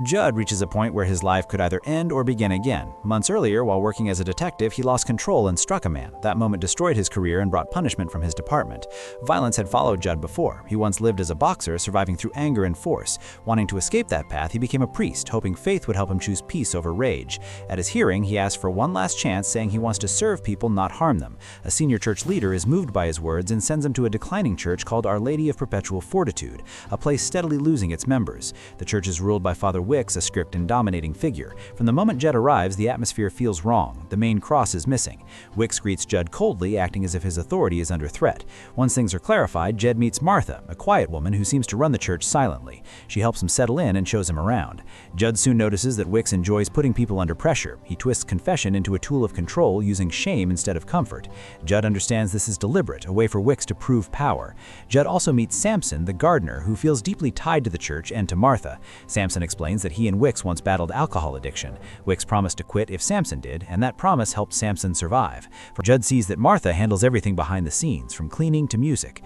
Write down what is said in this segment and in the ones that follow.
Judd reaches a point where his life could either end or begin again. Months earlier, while working as a detective, he lost control and struck a man. That moment destroyed his career and brought punishment from his department. Violence had followed Judd before. He once lived as a boxer, surviving through anger and force. Wanting to escape that path, he became a priest, hoping faith would help him choose peace over rage. At his hearing, he asked for one last chance, saying he wants to serve people, not harm them. A senior church leader is moved by his words and sends him to a declining church called Our Lady of Perpetual Fortitude, a place steadily losing its members. The church is ruled by Father Wicks, a strict and dominating figure. From the moment Judd arrives, the atmosphere feels wrong. The main cross is missing. Wicks greets Judd coldly, acting as if his authority is under threat. Once things are clarified, Judd meets Martha, a quiet woman who seems to run the church silently. She helps him settle in and shows him around. Judd soon notices that Wicks enjoys putting people under pressure. He twists confession into a tool of control, using shame instead of comfort. Judd understands this is deliberate, a way for Wicks to prove power. Judd also meets Samson, the gardener, who feels deeply tied to the church and to Martha. Samson explains that he and Wicks once battled alcohol addiction. Wicks promised to quit if Samson did, and that promise helped Samson survive. For Judd sees that Martha handles everything behind the scenes, from cleaning to music.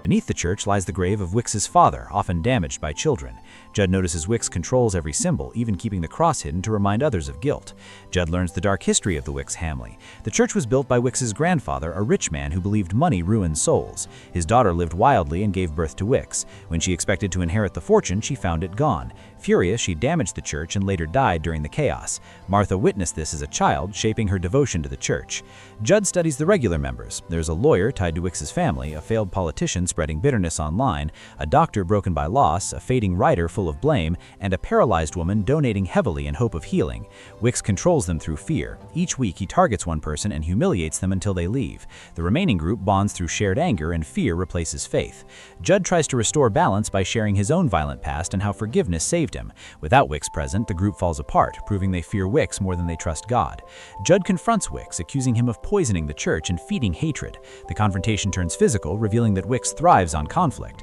Beneath the church lies the grave of Wicks's father, often damaged by children. Judd notices Wicks controls every symbol, even keeping the cross hidden to remind others of guilt. Judd learns the dark history of the Wicks family. The church was built by Wicks's grandfather, a rich man who believed money ruined souls. His daughter lived wildly and gave birth to Wicks. When she expected to inherit the fortune, she found it gone. Furious, she damaged the church and later died during the chaos. Martha witnessed this as a child, shaping her devotion to the church. Judd studies the regular members. There's a lawyer tied to Wicks's family, a failed politician spreading bitterness online, a doctor broken by loss, a fading writer full of blame, and a paralyzed woman donating heavily in hope of healing. Wicks controls them through fear. Each week he targets one person and humiliates them until they leave. The remaining group bonds through shared anger, and fear replaces faith. Judd tries to restore balance by sharing his own violent past and how forgiveness saved him. Without Wicks present, the group falls apart, proving they fear Wicks more than they trust God. Judd confronts Wicks, accusing him of poisoning the church and feeding hatred. The confrontation turns physical, revealing that Wicks thrives on conflict.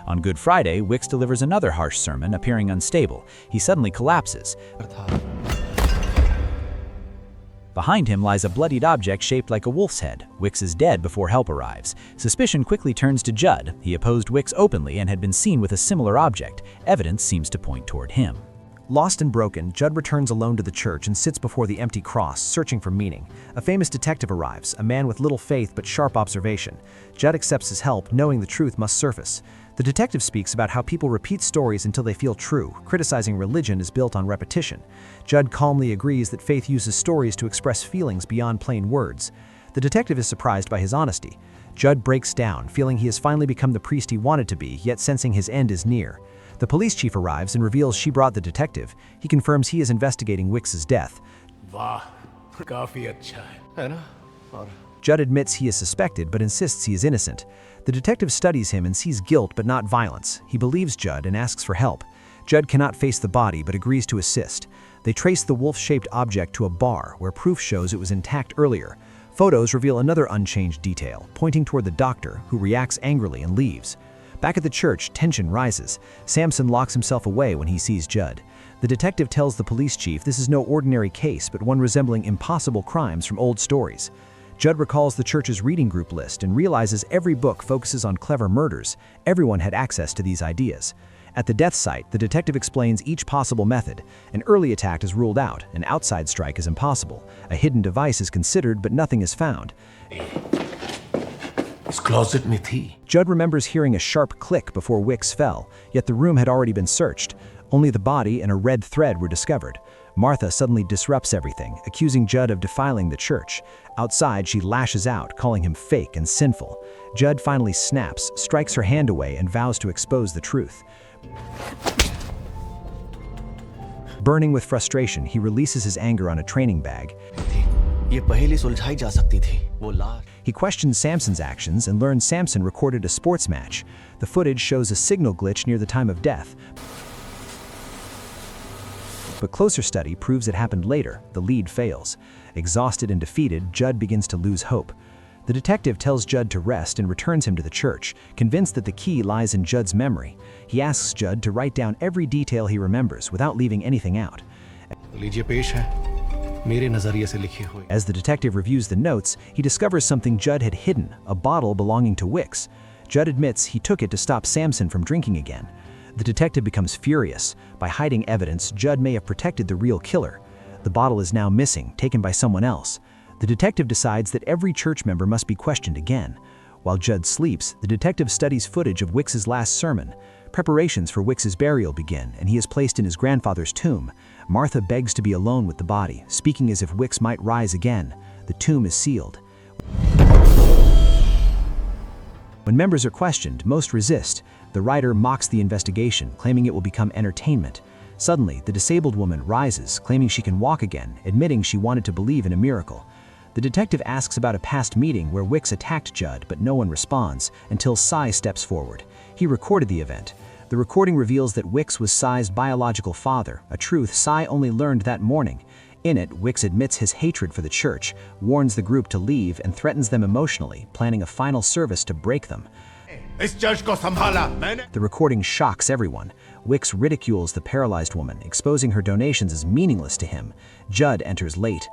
On Good Friday, Wicks delivers another harsh sermon, appearing unstable. He suddenly collapses. Behind him lies a bloodied object shaped like a wolf's head. Wicks is dead before help arrives. Suspicion quickly turns to Judd. He opposed Wicks openly and had been seen with a similar object. Evidence seems to point toward him. Lost and broken, Judd returns alone to the church and sits before the empty cross, searching for meaning. A famous detective arrives, a man with little faith but sharp observation. Judd accepts his help, knowing the truth must surface. The detective speaks about how people repeat stories until they feel true, criticizing religion is built on repetition. Judd calmly agrees that faith uses stories to express feelings beyond plain words. The detective is surprised by his honesty. Judd breaks down, feeling he has finally become the priest he wanted to be, yet sensing his end is near. The police chief arrives and reveals she brought the detective. He confirms he is investigating Wicks's death. Wah, काफी अच्छा है ना? और Judd admits he is suspected but insists he is innocent. The detective studies him and sees guilt but not violence. He believes Judd and asks for help. Judd cannot face the body but agrees to assist. They trace the wolf-shaped object to a bar where proof shows it was intact earlier. Photos reveal another unchanged detail, pointing toward the doctor, who reacts angrily and leaves. Back at the church, tension rises. Samson locks himself away when he sees Judd. The detective tells the police chief this is no ordinary case but one resembling impossible crimes from old stories. Judd recalls the church's reading group list and realizes every book focuses on clever murders. Everyone had access to these ideas. At the death site, the detective explains each possible method. An early attack is ruled out, an outside strike is impossible. A hidden device is considered, but nothing is found. इस closet में थी. Judd remembers hearing a sharp click before Wicks fell, yet the room had already been searched. Only the body and a red thread were discovered. Martha suddenly disrupts everything, accusing Judd of defiling the church. Outside, she lashes out, calling him fake and sinful. Judd finally snaps, strikes her hand away, and vows to expose the truth. Burning with frustration, he releases his anger on a training bag. ये पहेली सुलझाई जा सकती थी. वो लाश. He questions Samson's actions and learns Samson recorded a sports match. The footage shows a signal glitch near the time of death. But closer study proves it happened later. The lead fails. Exhausted and defeated, Judd begins to lose hope. The detective tells Judd to rest and returns him to the church, convinced that the key lies in Judd's memory. He asks Judd to write down every detail he remembers without leaving anything out. लीजिए पेश है. मेरे नजरिए से लिखी हुई. As the detective reviews the notes, he discovers something Judd had hidden, a bottle belonging to Wicks. Judd admits he took it to stop Samson from drinking again. The detective becomes furious. By hiding evidence, Judd may have protected the real killer. The bottle is now missing, taken by someone else. The detective decides that every church member must be questioned again. While Judd sleeps, the detective studies footage of Wicks's last sermon. Preparations for Wicks's burial begin, and he is placed in his grandfather's tomb. Martha begs to be alone with the body, speaking as if Wicks might rise again. The tomb is sealed. When members are questioned, most resist. The writer mocks the investigation, claiming it will become entertainment. Suddenly, the disabled woman rises, claiming she can walk again, admitting she wanted to believe in a miracle. The detective asks about a past meeting where Wicks attacked Judd, but no one responds, until Cy steps forward. He recorded the event. The recording reveals that Wicks was Cy's biological father, a truth Cy only learned that morning. In it, Wicks admits his hatred for the church, warns the group to leave, and threatens them emotionally, planning a final service to break them. The recording shocks everyone. Wicks ridicules the paralyzed woman, exposing her donations as meaningless to him. Judd enters late.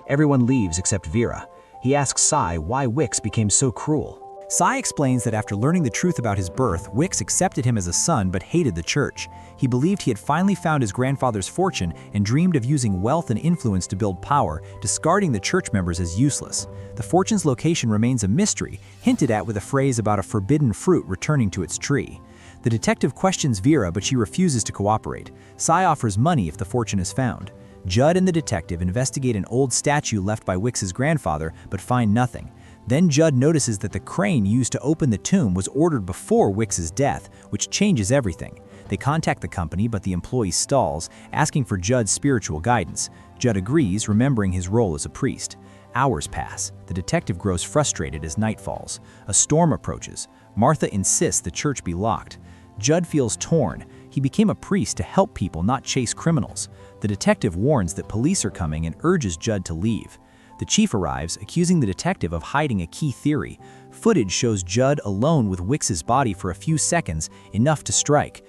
Everyone leaves except Vera. He asks Cy why Wicks became so cruel. Cy explains that after learning the truth about his birth, Wicks accepted him as a son but hated the church. He believed he had finally found his grandfather's fortune and dreamed of using wealth and influence to build power, discarding the church members as useless. The fortune's location remains a mystery, hinted at with a phrase about a forbidden fruit returning to its tree. The detective questions Vera, but she refuses to cooperate. Cy offers money if the fortune is found. Judd and the detective investigate an old statue left by Wicks's grandfather, but find nothing. Then Judd notices that the crane used to open the tomb was ordered before Wicks's death, which changes everything. They contact the company, but the employee stalls, asking for Judd's spiritual guidance. Judd agrees, remembering his role as a priest. Hours pass. The detective grows frustrated as night falls. A storm approaches. Martha insists the church be locked. Judd feels torn. He became a priest to help people, not chase criminals. The detective warns that police are coming and urges Judd to leave. The chief arrives, accusing the detective of hiding a key theory. Footage shows Judd alone with Wicks's body for a few seconds, enough to strike.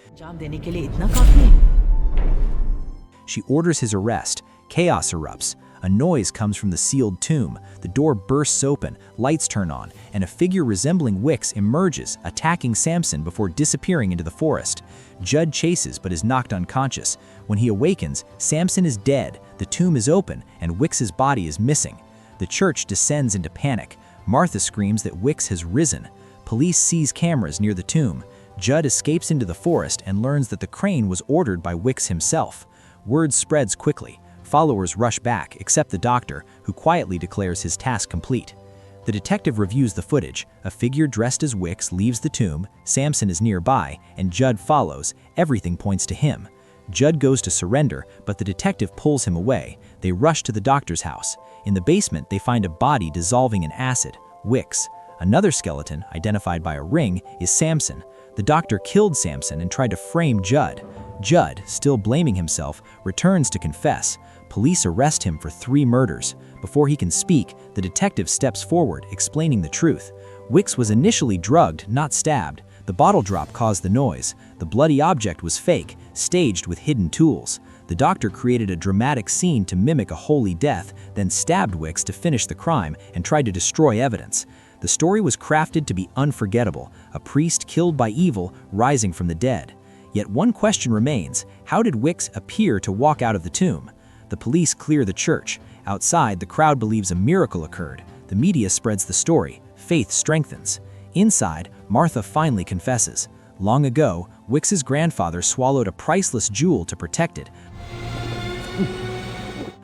She orders his arrest. Chaos erupts. A noise comes from the sealed tomb. The door bursts open, lights turn on, and a figure resembling Wicks emerges, attacking Samson before disappearing into the forest. Judd chases but is knocked unconscious. When he awakens, Samson is dead, the tomb is open, and Wicks's body is missing. The church descends into panic. Martha screams that Wicks has risen. Police seize cameras near the tomb. Judd escapes into the forest and learns that the crane was ordered by Wicks himself. Word spreads quickly. Followers rush back, except the doctor, who quietly declares his task complete. The detective reviews the footage. A figure dressed as Wicks leaves the tomb, Samson is nearby, and Judd follows. Everything points to him. Judd goes to surrender, but the detective pulls him away. They rush to the doctor's house. In the basement, they find a body dissolving in acid, Wicks. Another skeleton, identified by a ring, is Samson. The doctor killed Samson and tried to frame Judd. Judd, still blaming himself, returns to confess. Police arrest him for 3 murders. Before he can speak, the detective steps forward, explaining the truth. Wicks was initially drugged, not stabbed. The bottle drop caused the noise. The bloody object was fake, staged with hidden tools. The doctor created a dramatic scene to mimic a holy death, then stabbed Wicks to finish the crime and tried to destroy evidence. The story was crafted to be unforgettable, a priest killed by evil rising from the dead. Yet one question remains: how did Wicks appear to walk out of the tomb? The police clear the church. Outside, the crowd believes a miracle occurred. The media spreads the story. Faith strengthens. Inside, Martha finally confesses. Long ago, Wicks's grandfather swallowed a priceless jewel to protect it,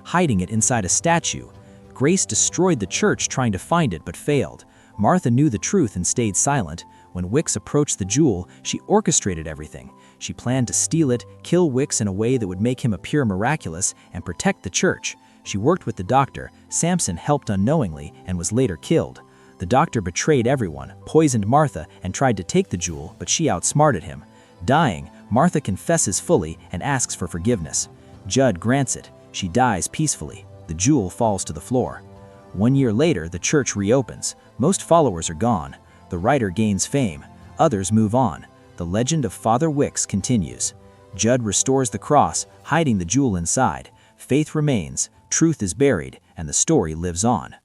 hiding it inside a statue. Grace destroyed the church trying to find it but failed. Martha knew the truth and stayed silent. When Wicks approached the jewel, she orchestrated everything. She planned to steal it, kill Wicks in a way that would make him appear miraculous, and protect the church. She worked with the doctor. Samson helped unknowingly and was later killed. The doctor betrayed everyone, poisoned Martha, and tried to take the jewel, but she outsmarted him. Dying, Martha confesses fully and asks for forgiveness. Judd grants it. She dies peacefully. The jewel falls to the floor. 1 year later, the church reopens. Most followers are gone. The writer gains fame. Others move on. The legend of Father Wicks continues. Judd restores the cross, hiding the jewel inside. Faith remains, truth is buried, and the story lives on.